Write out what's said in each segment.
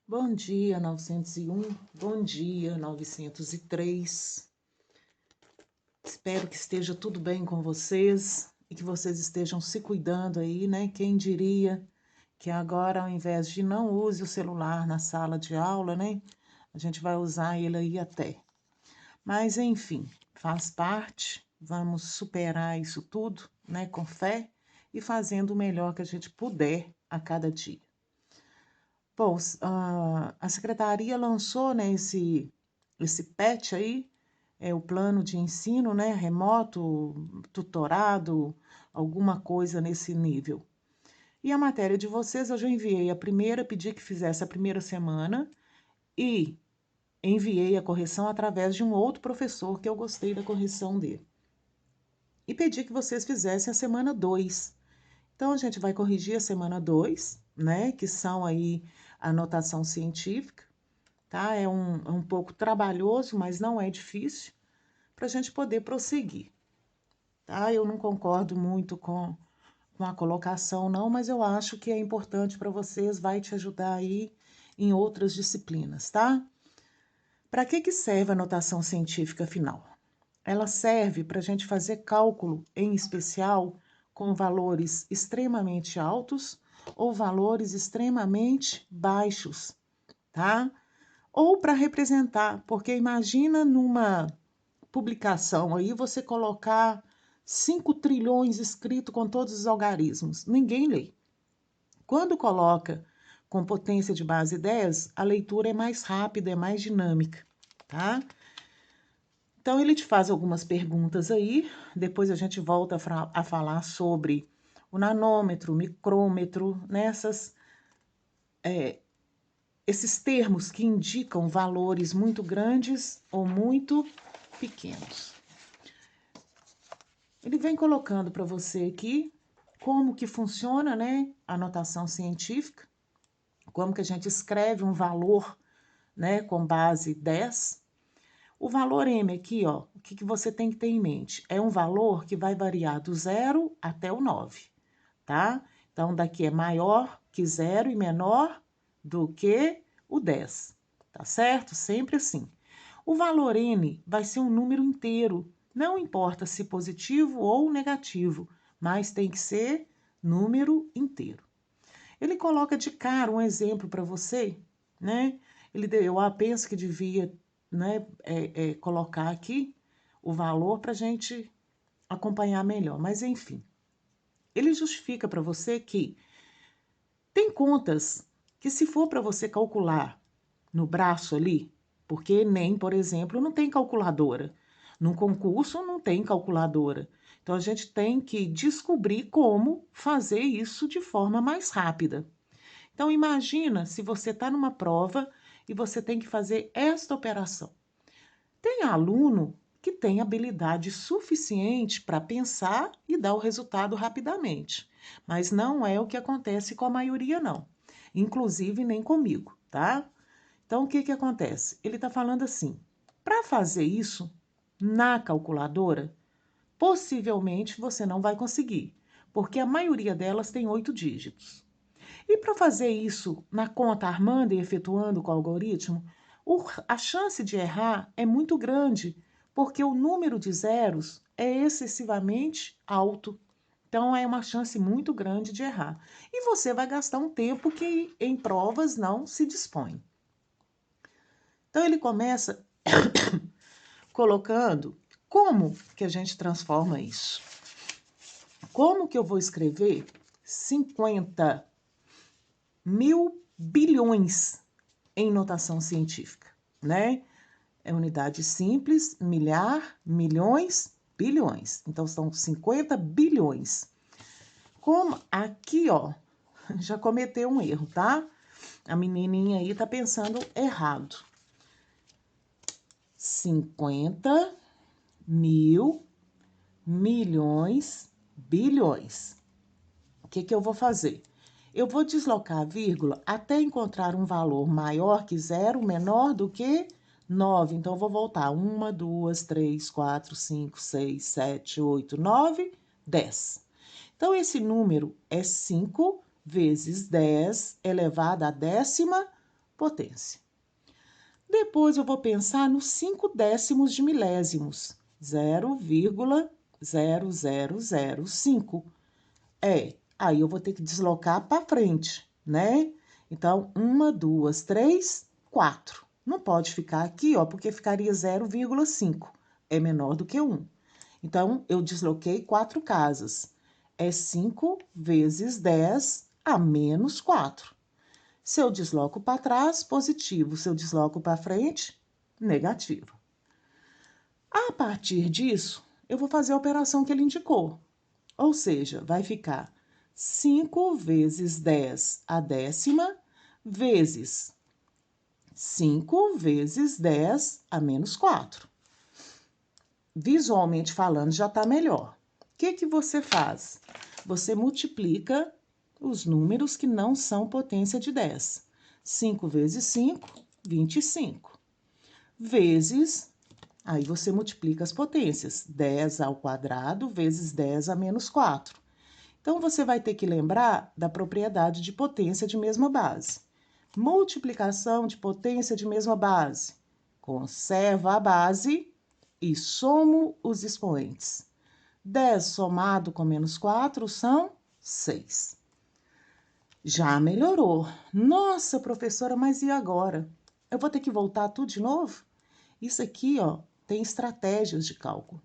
Bom dia, 901. Bom dia, 903. Espero que esteja tudo bem com vocês e que vocês estejam se cuidando aí, né? Quem diria que agora, ao invés de não use o celular na sala de aula, né? A gente vai usar ele aí até. Mas, enfim, faz parte. Vamos superar isso tudo, né? Com fé e fazendo o melhor que a gente puder a cada dia. Bom, a secretaria lançou, né, esse PET aí, o plano de ensino, né, remoto, tutorado, alguma coisa nesse nível. E a matéria de vocês, eu já enviei a primeira, pedi que fizesse a primeira semana e enviei a correção através de um outro professor que eu gostei da correção dele. E pedi que vocês fizessem a semana 2. Então, a gente vai corrigir a semana 2, né, que são aí a anotação científica, tá? É um pouco trabalhoso, mas não é difícil, para a gente poder prosseguir, tá? Eu não concordo muito com a colocação, não, mas eu acho que é importante para vocês, vai te ajudar aí em outras disciplinas, tá? Para que serve a notação científica final? Ela serve para a gente fazer cálculo, em especial, com valores extremamente altos ou valores extremamente baixos, tá? Ou para representar, porque imagina numa publicação aí você colocar 5 trilhões escrito com todos os algarismos. Ninguém lê. Quando coloca com potência de base 10, a leitura é mais rápida, é mais dinâmica, tá? Então, ele te faz algumas perguntas aí, depois a gente volta a falar sobre o nanômetro, o micrômetro, nessas, esses termos que indicam valores muito grandes ou muito pequenos. Ele vem colocando para você aqui como que funciona, né, a notação científica, como que a gente escreve um valor, né, com base 10. O valor M aqui, ó, o que você tem que ter em mente? É um valor que vai variar do 0 até o 9, tá? Então, daqui é maior que 0 e menor do que o 10, tá certo? Sempre assim. O valor N vai ser um número inteiro, não importa se positivo ou negativo, mas tem que ser número inteiro. Ele coloca de cara um exemplo para você, né? Eu penso que devia, né, colocar aqui o valor para a gente acompanhar melhor, mas enfim. Ele justifica para você que tem contas que, se for para você calcular no braço ali, porque Enem, por exemplo, não tem calculadora. Num concurso não tem calculadora. Então a gente tem que descobrir como fazer isso de forma mais rápida. Então imagina se você está numa prova e você tem que fazer esta operação. Tem aluno que tem habilidade suficiente para pensar e dar o resultado rapidamente, mas não é o que acontece com a maioria, não. Inclusive nem comigo, tá? Então o que acontece? Ele está falando assim: para fazer isso na calculadora, possivelmente você não vai conseguir, porque a maioria delas tem 8 dígitos. E para fazer isso na conta armando e efetuando com o algoritmo, a chance de errar é muito grande, porque o número de zeros é excessivamente alto. Então, é uma chance muito grande de errar. E você vai gastar um tempo que em provas não se dispõe. Então, ele começa colocando como que a gente transforma isso. Como que eu vou escrever 50.000 bilhões em notação científica, né? É unidade simples, milhar, milhões, bilhões. Então, são 50 bilhões. Como aqui, ó, já cometeu um erro, tá? A menininha aí tá pensando errado. 50.000 milhões, bilhões. O que eu vou fazer? Eu vou deslocar a vírgula até encontrar um valor maior que 0, menor do que 9. Então, eu vou voltar. 1, 2, 3, 4, 5, 6, 7, 8, 9, 10. Então, esse número é 5 vezes 10 elevado à 12ª potência. Depois, eu vou pensar nos 5 décimos de milésimos. 0,0005. Aí eu vou ter que deslocar para frente, né? Então, 1, 2, 3, 4. Não pode ficar aqui, ó, porque ficaria 0,5. É menor do que 1. Então, eu desloquei 4 casas. É 5 vezes 10 a menos 4. Se eu desloco para trás, positivo. Se eu desloco para frente, negativo. A partir disso, eu vou fazer a operação que ele indicou. Ou seja, vai ficar 5 vezes 10 a décima, vezes 5 vezes 10 a menos 4. Visualmente falando, já está melhor. O que você faz? Você multiplica os números que não são potência de 10. 5 vezes 5, 25. Vezes, aí você multiplica as potências. 10 ao quadrado vezes 10 a menos 4. Então, você vai ter que lembrar da propriedade de potência de mesma base. Multiplicação de potência de mesma base. Conserva a base e somo os expoentes. 10 somado com menos 4 são 6. Já melhorou. Nossa, professora, mas e agora? Eu vou ter que voltar tudo de novo? Isso aqui, ó, tem estratégias de cálculo.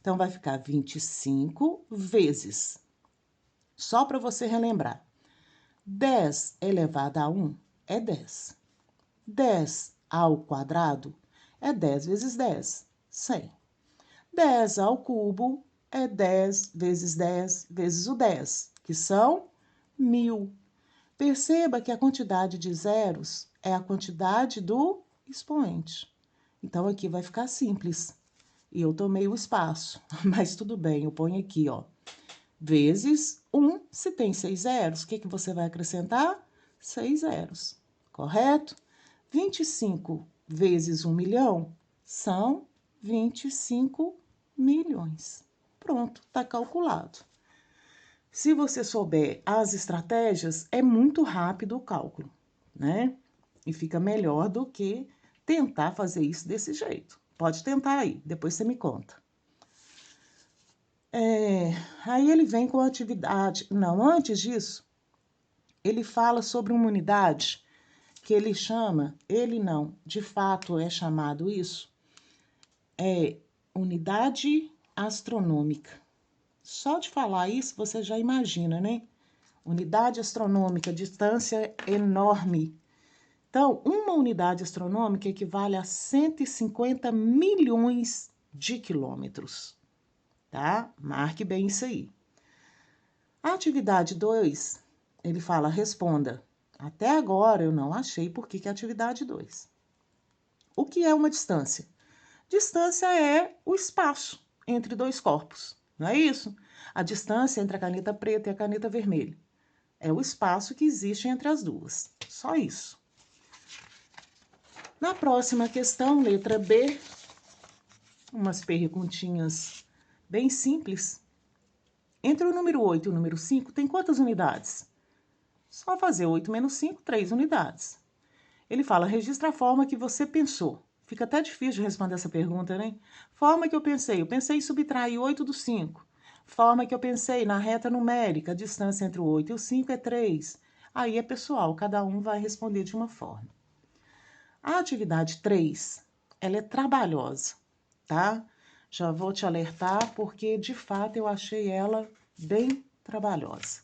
Então, vai ficar 25 vezes. Só para você relembrar. 10 elevado a 1 é 10. 10 ao quadrado é 10 vezes 10, 100. 10 ao cubo é 10 vezes 10 vezes o 10, que são 1000. Perceba que a quantidade de zeros é a quantidade do expoente. Então, aqui vai ficar simples. E eu tomei o espaço, mas tudo bem, eu ponho aqui, ó. Vezes 1, se tem 6 zeros, o que você vai acrescentar? 6 zeros, correto? 25 vezes 1 milhão são 25 milhões. Pronto, está calculado. Se você souber as estratégias, é muito rápido o cálculo, né? E fica melhor do que tentar fazer isso desse jeito. Pode tentar aí, depois você me conta. Aí ele vem com a atividade. Não, antes disso, ele fala sobre uma unidade que ele chama, ele não, de fato é chamado isso, é unidade astronômica. Só de falar isso, você já imagina, né? Unidade astronômica, distância enorme. Então, uma unidade astronômica equivale a 150 milhões de quilômetros, tá? Marque bem isso aí. A atividade 2, ele fala, responda. Até agora eu não achei por que é atividade 2. O que é uma distância? Distância é o espaço entre dois corpos, não é isso? A distância entre a caneta preta e a caneta vermelha. É o espaço que existe entre as duas. Só isso. Na próxima questão, letra B, umas perguntinhas bem simples. Entre o número 8 e o número 5, tem quantas unidades? Só fazer 8 menos 5, 3 unidades. Ele fala, registra a forma que você pensou. Fica até difícil de responder essa pergunta, né? Forma que eu pensei em subtrair 8 do 5. Forma que eu pensei na reta numérica, a distância entre o 8 e o 5 é 3. Aí é pessoal, cada um vai responder de uma forma. A atividade 3, ela é trabalhosa, tá? Já vou te alertar porque, de fato, eu achei ela bem trabalhosa.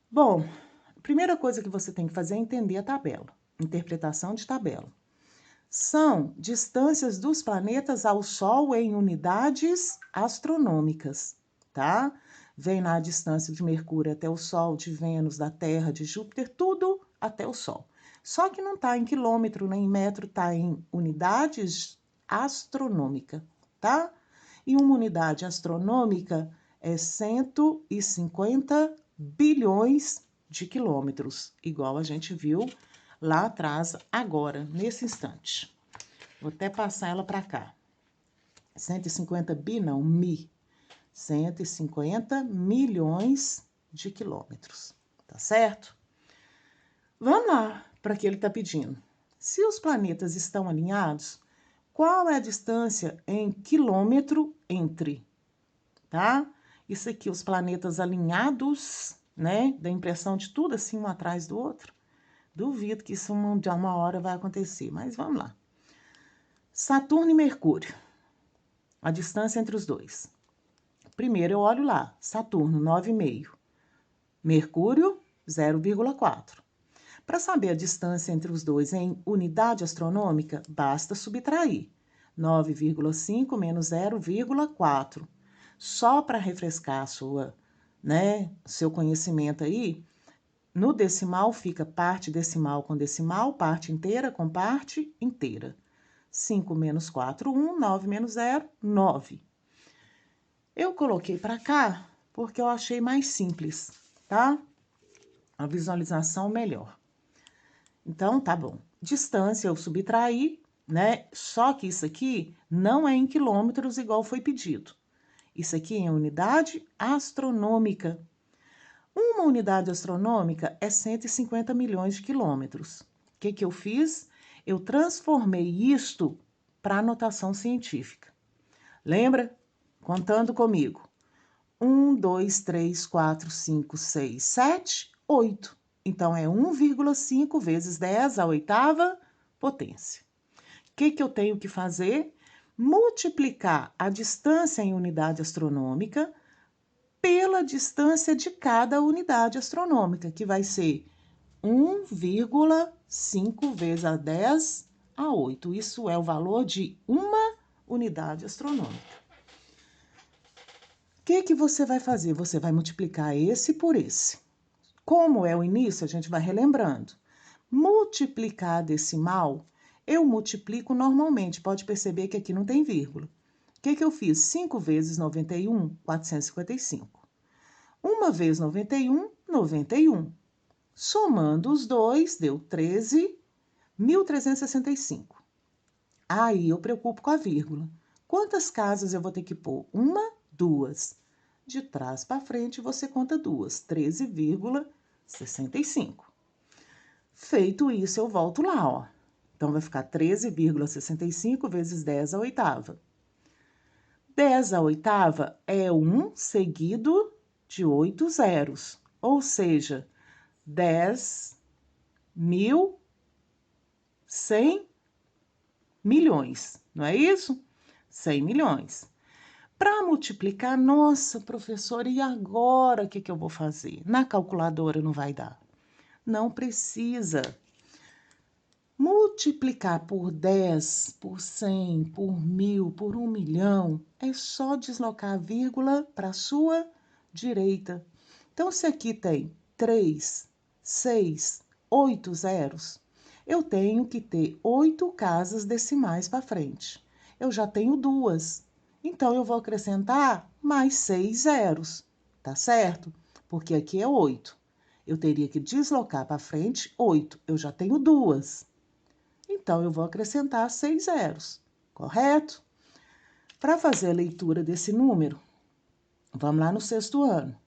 Bom, a primeira coisa que você tem que fazer é entender a tabela, interpretação de tabela. São distâncias dos planetas ao Sol em unidades astronômicas, tá? Vem na distância de Mercúrio até o Sol, de Vênus, da Terra, de Júpiter, tudo até o Sol. Só que não está em quilômetro nem em metro, está em unidades astronômicas, tá? E uma unidade astronômica é 150 bilhões de quilômetros, igual a gente viu lá atrás, agora, nesse instante. Vou até passar ela para cá. 150 bi, não, mi. 150 milhões de quilômetros, tá certo? Vamos lá. para que ele está pedindo. Se os planetas estão alinhados, qual é a distância em quilômetro entre, tá? Isso aqui, os planetas alinhados, né? Da impressão de tudo assim, um atrás do outro. Duvido que isso de uma hora vai acontecer, mas vamos lá. Saturno e Mercúrio, a distância entre os dois. Primeiro eu olho lá, Saturno, 9,5. Mercúrio, 0,4. Para saber a distância entre os dois em unidade astronômica, basta subtrair 9,5 menos 0,4. Só para refrescar seu conhecimento aí, no decimal fica parte decimal com decimal, parte inteira com parte inteira. 5 menos 4, 1, 9 menos 0, 9. Eu coloquei para cá porque eu achei mais simples, tá? A visualização melhor. Então, tá bom. Distância eu subtraí, né? Só que isso aqui não é em quilômetros igual foi pedido. Isso aqui é em unidade astronômica. Uma unidade astronômica é 150 milhões de quilômetros. O que eu fiz? Eu transformei isto para notação científica. Lembra? Contando comigo. 1, 2, 3, 4, 5, 6, 7, 8. Então, é 1,5 vezes 10 à oitava potência. O que eu tenho que fazer? Multiplicar a distância em unidade astronômica pela distância de cada unidade astronômica, que vai ser 1,5 vezes a 10 a 8. Isso é o valor de uma unidade astronômica. O que você vai fazer? Você vai multiplicar esse por esse. Como é o início, a gente vai relembrando. Multiplicar a decimal, eu multiplico normalmente. Pode perceber que aqui não tem vírgula. O que eu fiz? 5 vezes 91, 455. 1 vezes 91, 91. Somando os dois, deu 13.365. Aí eu preocupo com a vírgula. Quantas casas eu vou ter que pôr? 1, 2. De trás para frente, você conta 2. 13,65. Feito isso, eu volto lá, ó. Então, vai ficar 13,65 vezes 10 à oitava. 10 à oitava é 1 seguido de 8 zeros. Ou seja, 10.100 milhões. Não é isso? 100 milhões. Para multiplicar, nossa, professora, e agora o que eu vou fazer? Na calculadora não vai dar. Não precisa. Multiplicar por 10, por 100, por 1.000, por 1 milhão, é só deslocar a vírgula para a sua direita. Então, se aqui tem 3, 6, 8 zeros, eu tenho que ter 8 casas decimais para frente. Eu já tenho 2. Então, eu vou acrescentar mais 6 zeros, tá certo? Porque aqui é 8. Eu teria que deslocar para frente 8. Eu já tenho 2. Então, eu vou acrescentar 6 zeros, correto? Para fazer a leitura desse número, vamos lá no sexto ano.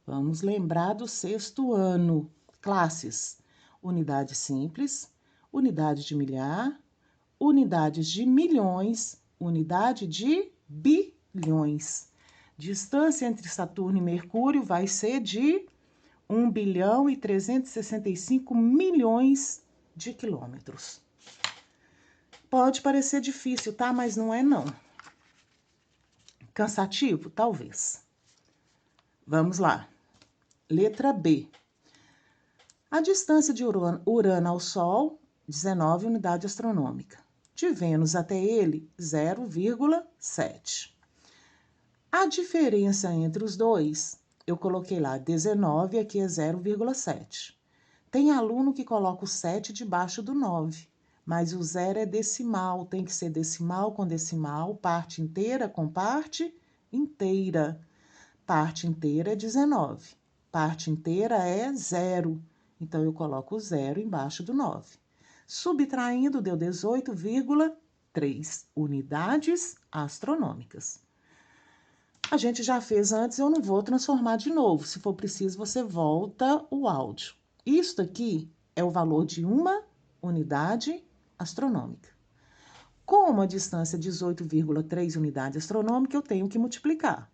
Vamos lembrar do sexto ano. Classes: unidade simples, unidade de milhar, unidades de milhões, unidade de bilhões. Distância entre Saturno e Mercúrio vai ser de 1.365 bilhões de quilômetros. Pode parecer difícil, tá? Mas não é, não. Cansativo? Talvez. Vamos lá. Letra B. A distância de Urano ao Sol, 19 unidade astronômica. De Vênus até ele, 0,7. A diferença entre os dois, eu coloquei lá 19, aqui é 0,7. Tem aluno que coloca o 7 debaixo do 9, mas o 0 é decimal, tem que ser decimal com decimal, parte inteira com parte inteira. Parte inteira é 19, parte inteira é 0, então eu coloco o 0 embaixo do 9. Subtraindo, deu 18,3 unidades astronômicas. A gente já fez antes, eu não vou transformar de novo. Se for preciso, você volta o áudio. Isto aqui é o valor de uma unidade astronômica. Como a distância é 18,3 unidades astronômicas, eu tenho que multiplicar.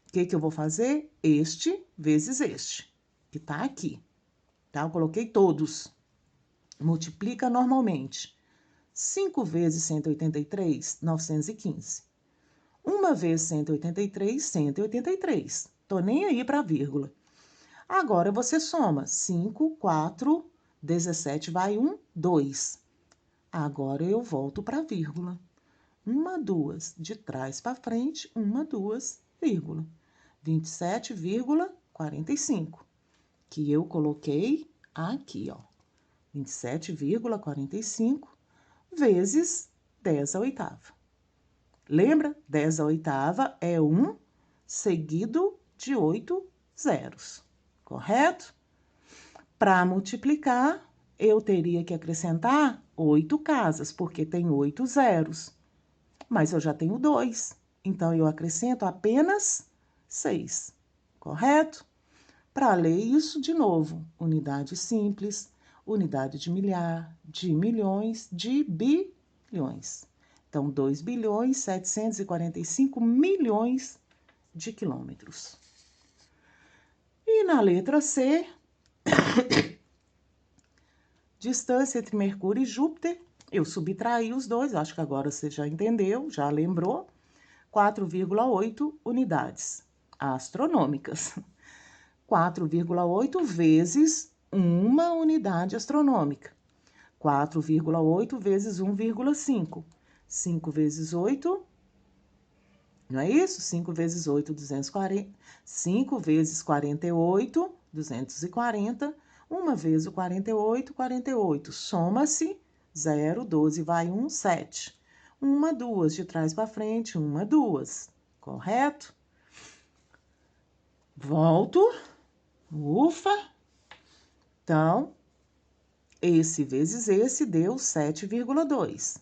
O que eu vou fazer? Este vezes este, que está aqui. Tá? Eu coloquei todos. Multiplica normalmente. 5 vezes 183, 915. 1 vezes 183, 183. Tô nem aí para vírgula. Agora, você soma. 5, 4, 17 vai 1, 2. Agora, eu volto para a vírgula. 1, 2, de trás para frente, 1, 2, vírgula. 27,45, que eu coloquei aqui, ó. 27,45 vezes 10 à oitava. Lembra? 10 à oitava é 1 seguido de 8 zeros, correto? Para multiplicar, eu teria que acrescentar 8 casas, porque tem 8 zeros. Mas eu já tenho 2, então eu acrescento apenas 6, correto? Para ler isso, de novo, unidade simples, unidade de milhar, de milhões, de bilhões. Então, 2 bilhões 745 milhões de quilômetros. E na letra C, distância entre Mercúrio e Júpiter, eu subtraí os dois, acho que agora você já entendeu, já lembrou, 4,8 unidades astronômicas. 4,8 vezes uma unidade astronômica. 4,8 vezes 1,5. 5 vezes 8, não é isso? 5 vezes 8, 240. 5 vezes 48, 240. 1 vezes o 48, 48. Soma-se 0, 12 vai 1, 7. 1, 2, de trás para frente, 1, 2. Correto? Volto. Ufa! Então, esse vezes esse deu 7,2.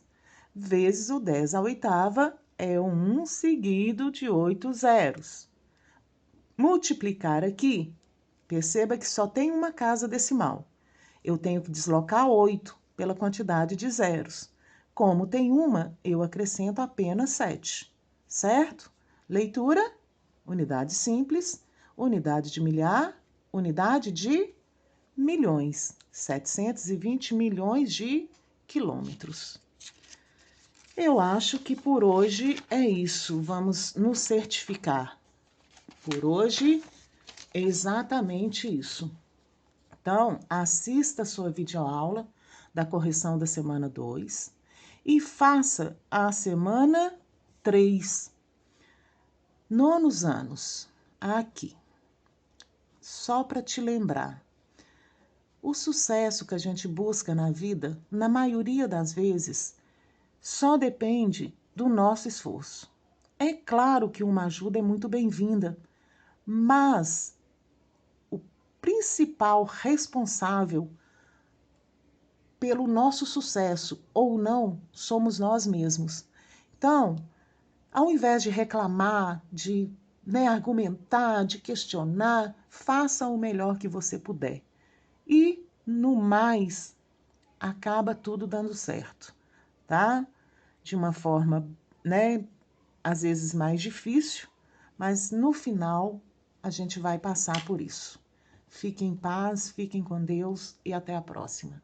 Vezes o 10 à oitava é 1 seguido de 8 zeros. Multiplicar aqui, perceba que só tem uma casa decimal. Eu tenho que deslocar 8 pela quantidade de zeros. Como tem uma, eu acrescento apenas 7, certo? Leitura, unidade simples, unidade de milhar, unidade de milhões, 720 milhões de quilômetros. Eu acho que por hoje é isso. Vamos nos certificar. Por hoje é exatamente isso. Então, assista a sua videoaula da correção da semana 2 e faça a semana 3. Nonos anos, aqui. Só para te lembrar. O sucesso que a gente busca na vida, na maioria das vezes, só depende do nosso esforço. É claro que uma ajuda é muito bem-vinda, mas o principal responsável pelo nosso sucesso ou não somos nós mesmos. Então, ao invés de reclamar, de argumentar, de questionar, faça o melhor que você puder. E, no mais, acaba tudo dando certo, tá? De uma forma, às vezes mais difícil, mas no final a gente vai passar por isso. Fiquem em paz, fiquem com Deus e até a próxima.